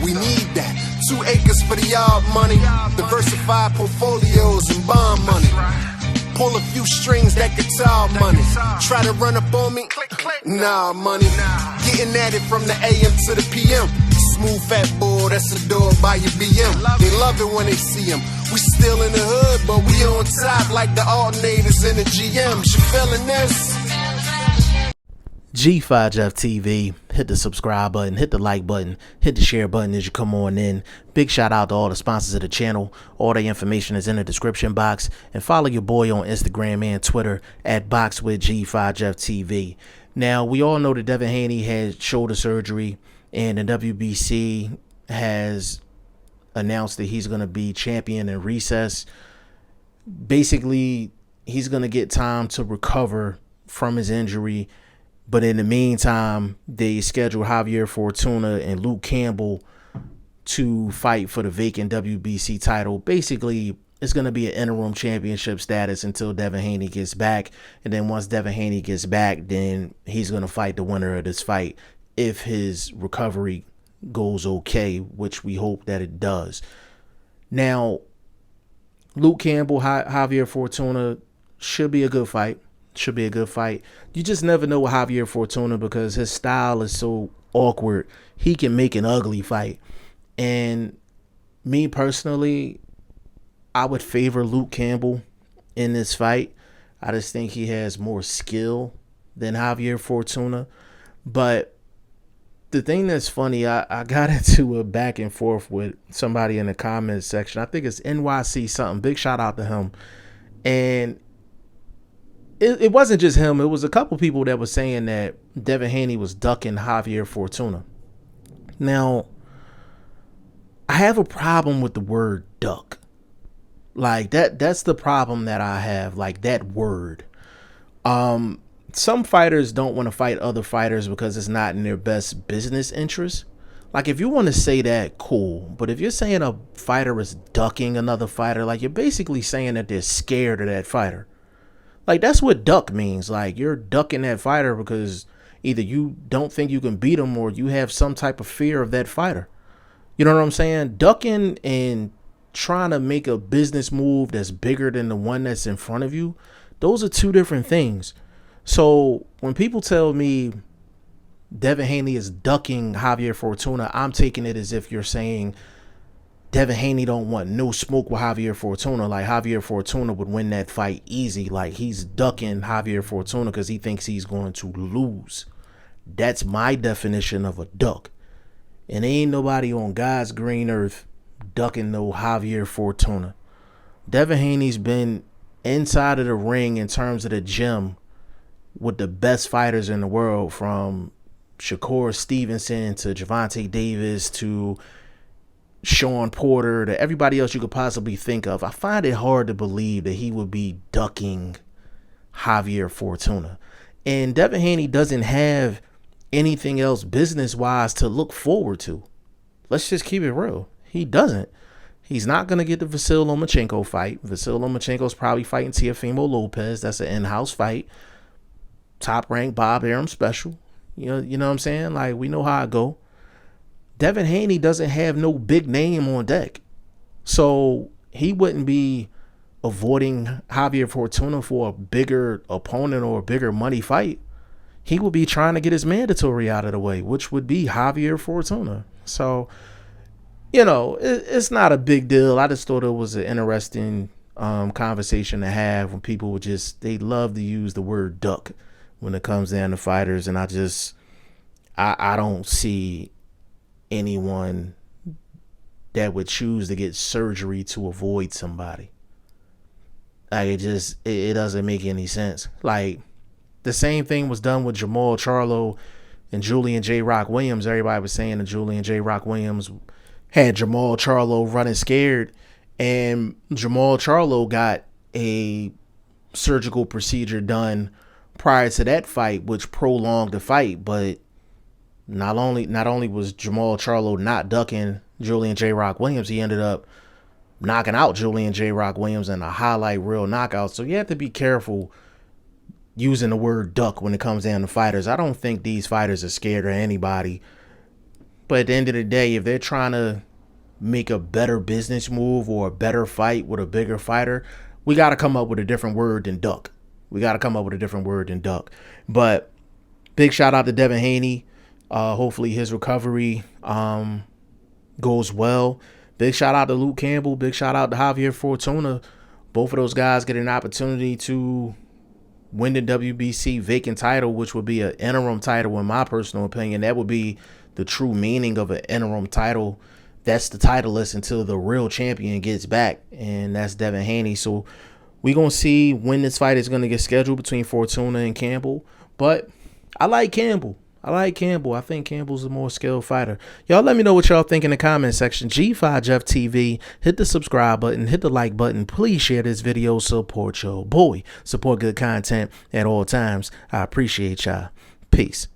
We need that. 2 acres for the yard money. Diversified portfolios and bond money. Pull a few strings, that guitar money. Try to run up on me? Nah, money. Getting at it from the AM to the PM. Smooth fat boy, that's a door by your BM. They love it when they see him. We still in the hood, but we on top like the alternators in the GMs. You feeling this? G5Jeff TV, hit the subscribe button, hit the like button, hit the share button as you come on in. Big shout out to all the sponsors of the channel. All the information is in the description box. And follow your boy on Instagram and Twitter at BoxWithG5JeffTV. Now, we all know that Devin Haney had shoulder surgery, and the WBC has announced that he's going to be champion in recess. Basically, he's going to get time to recover from his injury. But in the meantime, they scheduled Javier Fortuna and Luke Campbell to fight for the vacant WBC title. Basically, it's going to be an interim championship status until Devin Haney gets back. And then once Devin Haney gets back, then he's going to fight the winner of this fight if his recovery goes okay, which we hope that it does. Now, Luke Campbell, Javier Fortuna should be a good fight. Should be a good fight. You just never know with Javier Fortuna because his style is so awkward. He can make an ugly fight. And me personally, I would favor Luke Campbell in this fight. I just think he has more skill than Javier Fortuna. But the thing that's funny, I got into a back and forth with somebody in the comments section. I think it's NYC something. Big shout out to him. And it wasn't just him. It was a couple people that were saying that Devin Haney was ducking Javier Fortuna. Now, I have a problem with the word duck. Like that's the problem that I have, like that word. Some fighters don't want to fight other fighters because it's not in their best business interest. Like if you want to say that, cool. But if you're saying a fighter is ducking another fighter, like you're basically saying that they're scared of that fighter. Like, that's what duck means. Like, you're ducking that fighter because either you don't think you can beat him or you have some type of fear of that fighter. You know what I'm saying? Ducking and trying to make a business move that's bigger than the one that's in front of you, those are two different things. So when people tell me Devin Haney is ducking Javier Fortuna, I'm taking it as if you're saying Devin Haney don't want no smoke with Javier Fortuna. Like Javier Fortuna would win that fight easy. Like he's ducking Javier Fortuna because he thinks he's going to lose. That's my definition of a duck. And ain't nobody on God's green earth ducking no Javier Fortuna. Devin Haney's been inside of the ring in terms of the gym with the best fighters in the world, from Shakur Stevenson to Gervonta Davis to Sean Porter to everybody else you could possibly think of. I find it hard to believe that he would be ducking Javier Fortuna. And Devin Haney doesn't have anything else business-wise to look forward to. Let's just keep it real. He doesn't. He's not going to get the Vasyl Lomachenko fight. Vasyl Lomachenko's probably fighting Teofimo Lopez. That's an in-house fight. Top-ranked Bob Arum special. You know what I'm saying? Like, we know how it go. Devin Haney doesn't have no big name on deck. So he wouldn't be avoiding Javier Fortuna for a bigger opponent or a bigger money fight. He would be trying to get his mandatory out of the way, which would be Javier Fortuna. So, it's not a big deal. I just thought it was an interesting conversation to have when people would they love to use the word duck when it comes down to fighters. And I don't see anyone that would choose to get surgery to avoid somebody. Like it doesn't make any sense. Like the same thing was done with Jamal Charlo and Julian J. Rock Williams. Everybody was saying that Julian J. Rock Williams had Jamal Charlo running scared, and Jamal Charlo got a surgical procedure done prior to that fight, which prolonged the fight. But not only was Jamal Charlo not ducking Julian J. Rock Williams, he ended up knocking out Julian J. Rock Williams in a highlight reel knockout. So you have to be careful using the word duck when it comes down to fighters. I don't think these fighters are scared of anybody. But at the end of the day, if they're trying to make a better business move or a better fight with a bigger fighter, we got to come up with a different word than duck. But big shout out to Devin Haney. Hopefully his recovery goes well. Big shout out to Luke Campbell. Big shout out to Javier Fortuna. Both of those guys get an opportunity to win the WBC vacant title, which would be an interim title in my personal opinion. That would be the true meaning of an interim title. That's the titleless until the real champion gets back, and that's Devin Haney. So we're going to see when this fight is going to get scheduled between Fortuna and Campbell. But I like Campbell. I think Campbell's a more skilled fighter. Y'all let me know what y'all think in the comment section. G5 Jeff TV. Hit the subscribe button. Hit the like button. Please share this video. Support your boy. Support good content at all times. I appreciate y'all. Peace.